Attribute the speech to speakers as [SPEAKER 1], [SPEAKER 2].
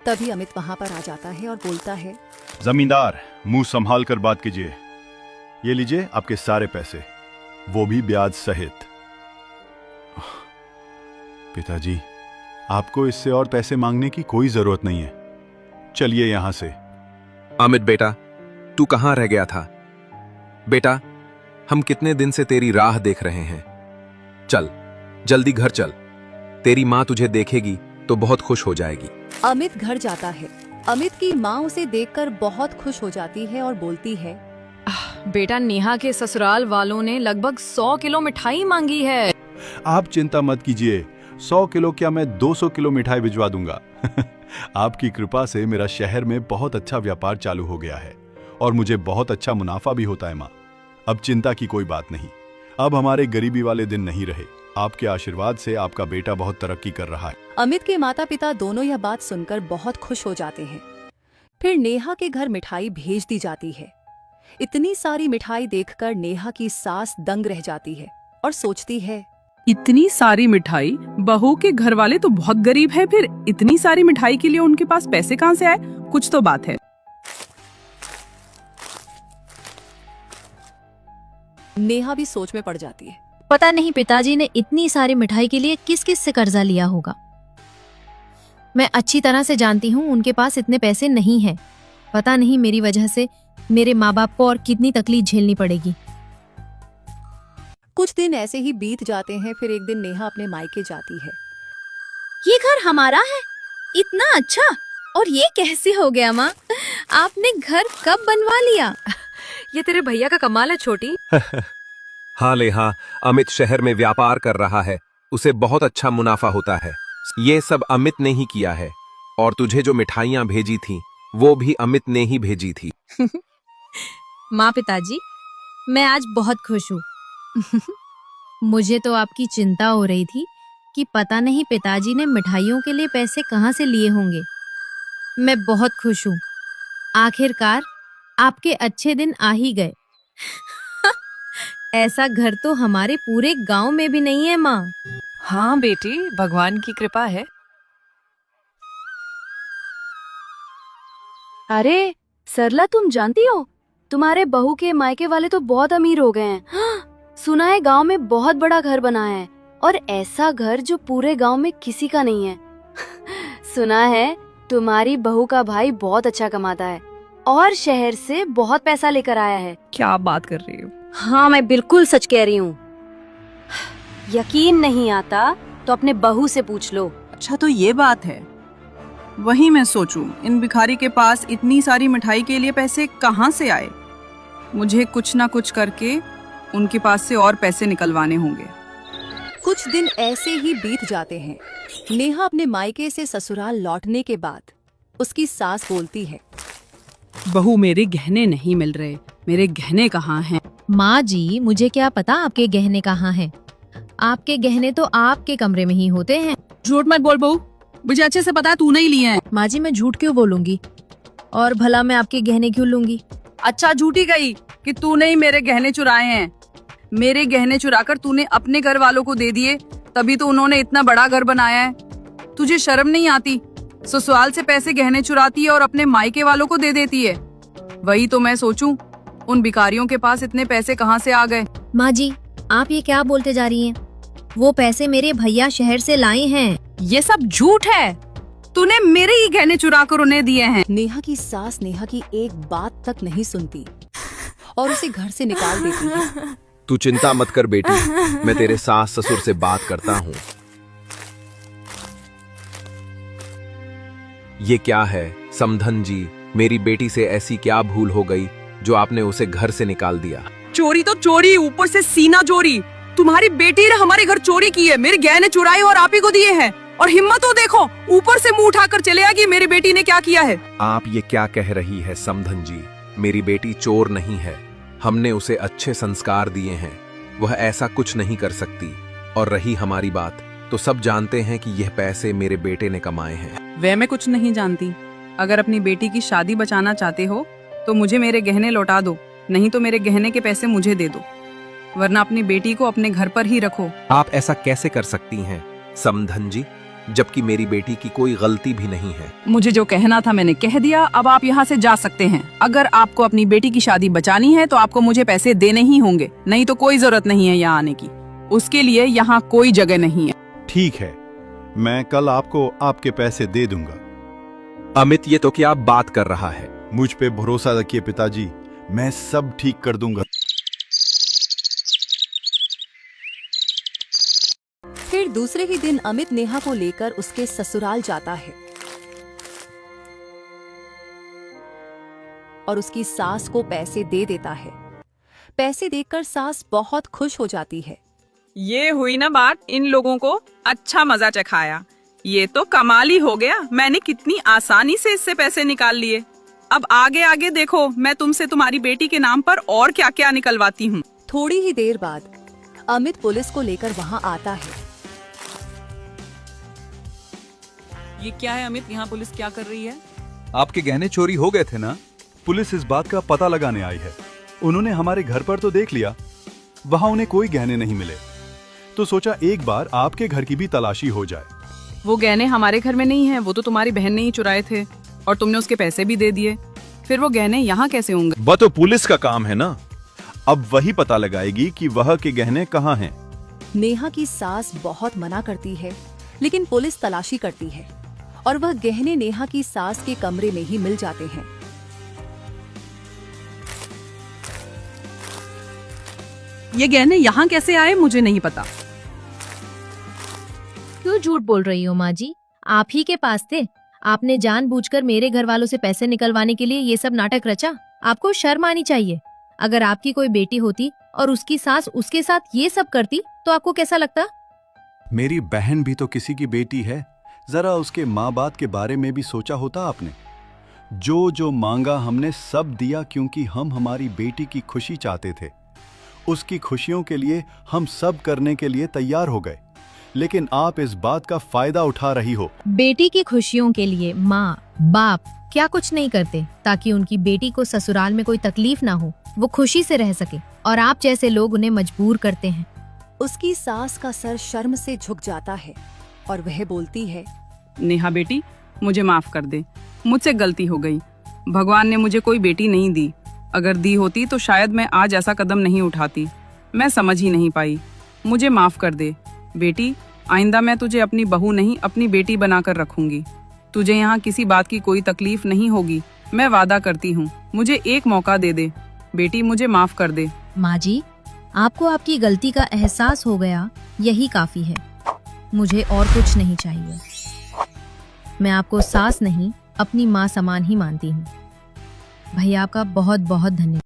[SPEAKER 1] तभी अमित वहाँ पर आ जाता है और बोलता है,
[SPEAKER 2] जमींदार, मुंह संभाल कर बात कीजिए। ये लीजिए आपके सारे पैसे, वो भी ब्याज सहित। पिताजी, आपको इससे और पैसे मांगने की कोई जरूरत नहीं है। चलिए यहां से।
[SPEAKER 3] अमित बेटा, तू कहां रह गया था? बेटा, हम कितने दिन से तेरी राह देख रहे हैं। चल, जल्दी घर चल। तेरी माँ तुझे देखेगी तो बहुत खुश हो जाएगी।
[SPEAKER 1] अमित घर जाता है। अमित की माँ उसे देखकर बहुत खुश हो जाती है और बोलती है,
[SPEAKER 4] बेटा, नेहा के ससुराल वालों ने लगभग 100 किलो मिठाई मांगी है।
[SPEAKER 2] आप चिंता मत कीजिए, 100 किलो क्या, मैं 200 किलो मिठाई भिजवा दूंगा। आपकी कृपा से मेरा शहर में बहुत अच्छा व्यापार चालू हो गया है और मुझे बहुत अच्छा मुनाफा भी होता है माँ। अब चिंता की कोई बात नहीं। अब हमारे गरीबी वाले दिन नहीं रहे। आपके आशीर्वाद से आपका बेटा बहुत तरक्की कर रहा है।
[SPEAKER 1] अमित के माता पिता दोनों यह बात सुनकर बहुत खुश हो जाते हैं। फिर नेहा के घर मिठाई भेज दी जाती है। इतनी सारी मिठाई देखकर नेहा की सास दंग रह जाती है और सोचती है,
[SPEAKER 5] इतनी सारी मिठाई, बहू के घर वाले तो बहुत गरीब है, फिर इतनी सारी मिठाई के लिए उनके पास पैसे कहाँ से आए? कुछ तो बात है।
[SPEAKER 1] नेहा भी सोच में पड़ जाती है।
[SPEAKER 6] पता नहीं पिताजी ने इतनी सारी मिठाई के लिए किस किस से कर्जा लिया होगा। मैं अच्छी तरह से जानती हूँ उनके पास इतने पैसे नहीं हैं। पता नहीं मेरी वजह से मेरे माँ बाप को और कितनी तकलीफ झेलनी पड़ेगी।
[SPEAKER 1] कुछ दिन ऐसे ही बीत जाते हैं। फिर एक दिन नेहा अपने मायके जाती है।
[SPEAKER 6] ये घर हमारा है? इतना अच्छा! और ये कैसे हो गया माँ? आपने घर कब बनवा लिया?
[SPEAKER 4] ये तेरे भैया का कमाल है छोटी।
[SPEAKER 3] हाँ नेहा, अमित शहर में व्यापार कर रहा है, उसे बहुत अच्छा मुनाफा होता है। ये सब अमित ने ही किया है। और तुझे जो मिठाइयाँ भेजी थी वो भी अमित ने ही भेजी थी।
[SPEAKER 6] माँ पिताजी, मैं आज बहुत खुश हूँ। मुझे तो आपकी चिंता हो रही थी कि पता नहीं पिताजी ने मिठाइयों के लिए पैसे कहाँ से लिए होंगे। मैं बहुत खुश हूँ। आखिरकार आपके अच्छे दिन आ ही गए। ऐसा घर तो हमारे पूरे गांव में भी नहीं है माँ।
[SPEAKER 4] हाँ बेटी, भगवान की कृपा है।
[SPEAKER 7] अरे सरला, तुम जानती हो तुम्हारे बहू के मायके वाले तो बहुत अमीर हो गए हैं। हाँ, सुना है गांव में बहुत बड़ा घर बना है, और ऐसा घर जो पूरे गांव में किसी का नहीं है। सुना है तुम्हारी बहू का भाई बहुत अच्छा कमाता है और शहर से बहुत पैसा लेकर आया है।
[SPEAKER 5] क्या बात कर रही हो?
[SPEAKER 7] हाँ, मैं बिल्कुल सच कह रही हूँ। यकीन नहीं आता तो अपने बहू से पूछ लो।
[SPEAKER 5] अच्छा, तो ये बात है। वही मैं सोचूं, इन भिखारी के पास इतनी सारी मिठाई के लिए पैसे कहाँ से आए? मुझे कुछ ना कुछ करके उनके पास से और पैसे निकलवाने होंगे।
[SPEAKER 1] कुछ दिन ऐसे ही बीत जाते हैं। नेहा अपने मायके से ससुराल लौटने के बाद उसकी सास बोलती है,
[SPEAKER 5] बहू, मेरे गहने नहीं मिल रहे। मेरे गहने कहाँ हैं?
[SPEAKER 6] माँ जी, मुझे क्या पता आपके गहने कहाँ हैं। आपके गहने तो आपके कमरे में ही होते हैं।
[SPEAKER 5] झूठ मत बोल बहू, मुझे अच्छे से पता है तूने ही लिए हैं।
[SPEAKER 6] माँ जी, मैं झूठ क्यों बोलूंगी? और भला मैं आपके गहने क्यों लूंगी?
[SPEAKER 5] अच्छा, झूठी गई कि तूने ही मेरे गहने चुराए हैं। मेरे गहने चुराकर तूने अपने घर वालों को दे दिए, तभी तो उन्होंने इतना बड़ा घर बनाया है। तुझे शर्म नहीं आती? ससुराल से पैसे गहने चुराती है और अपने मायके वालों को दे देती है। वही तो मैं सोचूं, उन भिखारियों के पास इतने पैसे कहाँ से आ गए।
[SPEAKER 6] माँ जी, आप ये क्या बोलते जा रही हैं? वो पैसे मेरे भैया शहर से लाए हैं।
[SPEAKER 5] ये सब झूठ है। तूने मेरे ही गहने चुरा कर उन्हें दिए हैं।
[SPEAKER 1] नेहा की सास नेहा की एक बात तक नहीं सुनती और उसे घर से निकाल देती है।
[SPEAKER 3] तू चिंता मत कर बेटी, मैं तेरे सास ससुर से बात करता हूँ। ये क्या है समधन जी, मेरी बेटी से ऐसी क्या भूल हो गई जो आपने उसे घर से निकाल दिया?
[SPEAKER 5] चोरी तो चोरी, ऊपर से सीना चोरी। तुम्हारी बेटी ने हमारे घर चोरी की है, मेरे गहने चुराए और आप ही को दिए हैं। और हिम्मत तो देखो, ऊपर से मुंह उठाकर चले आ कि मेरी बेटी ने क्या किया है।
[SPEAKER 3] आप ये क्या कह रही है समधन जी? मेरी बेटी चोर नहीं है। हमने उसे अच्छे संस्कार दिए हैं, वह ऐसा कुछ नहीं कर सकती। और रही हमारी बात, तो सब जानते हैं कि यह पैसे मेरे बेटे ने कमाए हैं।
[SPEAKER 5] वह मैं कुछ नहीं जानती। अगर अपनी बेटी की शादी बचाना चाहते हो तो मुझे मेरे गहने लौटा दो, नहीं तो मेरे गहने के पैसे मुझे दे दो, वरना अपनी बेटी को अपने घर पर ही रखो।
[SPEAKER 3] आप ऐसा कैसे कर सकती हैं समधन जी? जबकि मेरी बेटी की कोई गलती भी नहीं है।
[SPEAKER 5] मुझे जो कहना था मैंने कह दिया, अब आप यहाँ से जा सकते हैं। अगर आपको अपनी बेटी की शादी बचानी है तो आपको मुझे पैसे देने ही होंगे, नहीं तो कोई जरूरत नहीं है यहाँ आने की। उसके लिए यहाँ कोई जगह नहीं है।
[SPEAKER 2] ठीक है, मैं कल आपको आपके पैसे दे दूंगा।
[SPEAKER 3] अमित, ये तो क्या बात कर रहा है?
[SPEAKER 2] मुझ पे भरोसा रखिए पिताजी, मैं सब ठीक कर दूंगा।
[SPEAKER 1] फिर दूसरे ही दिन अमित नेहा को लेकर उसके ससुराल जाता है और उसकी सास को पैसे दे देता है। पैसे देखकर सास बहुत खुश हो जाती है।
[SPEAKER 5] ये हुई ना बात, इन लोगों को अच्छा मजा चखाया। ये तो कमाल ही हो गया, मैंने कितनी आसानी से इससे पैसे निकाल लिए। अब आगे आगे देखो, मैं तुमसे तुम्हारी बेटी के नाम पर और क्या क्या निकलवाती हूँ।
[SPEAKER 1] थोड़ी ही देर बाद अमित पुलिस को लेकर वहां आता है।
[SPEAKER 5] ये क्या है अमित, यहाँ पुलिस क्या कर रही है?
[SPEAKER 2] आपके गहने चोरी हो गए थे ना, पुलिस इस बात का पता लगाने आई है। उन्होंने हमारे घर पर तो देख लिया, वहां उन्हें कोई गहने नहीं मिले, तो सोचा एक बार आपके घर की भी तलाशी हो जाए।
[SPEAKER 5] वो गहने हमारे घर में नहीं है, वो तो तुम्हारी बहन ने ही चुराए थे और तुमने उसके पैसे भी दे दिए। फिर वो गहने यहाँ कैसे होंगे?
[SPEAKER 2] वह तो पुलिस का काम है ना, अब वही पता लगाएगी कि वह के गहने कहाँ हैं।
[SPEAKER 1] नेहा की सास बहुत मना करती है, लेकिन पुलिस तलाशी करती है और वह गहने नेहा की सास के कमरे में ही मिल जाते हैं।
[SPEAKER 5] ये गहने यहाँ कैसे आए मुझे नहीं पता।
[SPEAKER 6] क्यों झूठ बोल रही हो माँ जी? आप ही के पास थे। आपने जानबूझकर मेरे घर वालों से पैसे निकलवाने के लिए ये सब नाटक रचा। आपको शर्म आनी चाहिए। अगर आपकी कोई बेटी होती और उसकी सास उसके साथ ये सब करती तो आपको कैसा लगता?
[SPEAKER 2] मेरी बहन भी तो किसी की बेटी है, जरा उसके माँ बाप के बारे में भी सोचा होता आपने। जो जो मांगा हमने सब दिया, क्योंकि हम हमारी बेटी की खुशी चाहते थे। उसकी खुशियों के लिए हम सब करने के लिए तैयार हो गए, लेकिन आप इस बात का फायदा उठा रही हो।
[SPEAKER 6] बेटी की खुशियों के लिए माँ बाप क्या कुछ नहीं करते ताकि उनकी बेटी को ससुराल में कोई तकलीफ ना हो, वो खुशी से रह सके, और आप जैसे लोग उन्हें मजबूर करते हैं।
[SPEAKER 1] उसकी सास का सर शर्म से झुक जाता है और वह बोलती है,
[SPEAKER 5] नेहा बेटी, मुझे माफ कर दे, मुझसे गलती हो गई। भगवान ने मुझे कोई बेटी नहीं दी, अगर दी होती तो शायद मैं आज ऐसा कदम नहीं उठाती। मैं समझ ही नहीं पाई, मुझे माफ कर दे बेटी। आइंदा मैं तुझे अपनी बहू नहीं अपनी बेटी बनाकर रखूंगी। तुझे यहाँ किसी बात की कोई तकलीफ नहीं होगी, मैं वादा करती हूँ। मुझे एक मौका दे दे बेटी, मुझे माफ कर दे।
[SPEAKER 6] माँ जी, आपको आपकी गलती का एहसास हो गया, यही काफी है। मुझे और कुछ नहीं चाहिए। मैं आपको सास नहीं अपनी माँ समान ही मानती हूँ। भैया आपका बहुत बहुत धन्यवाद।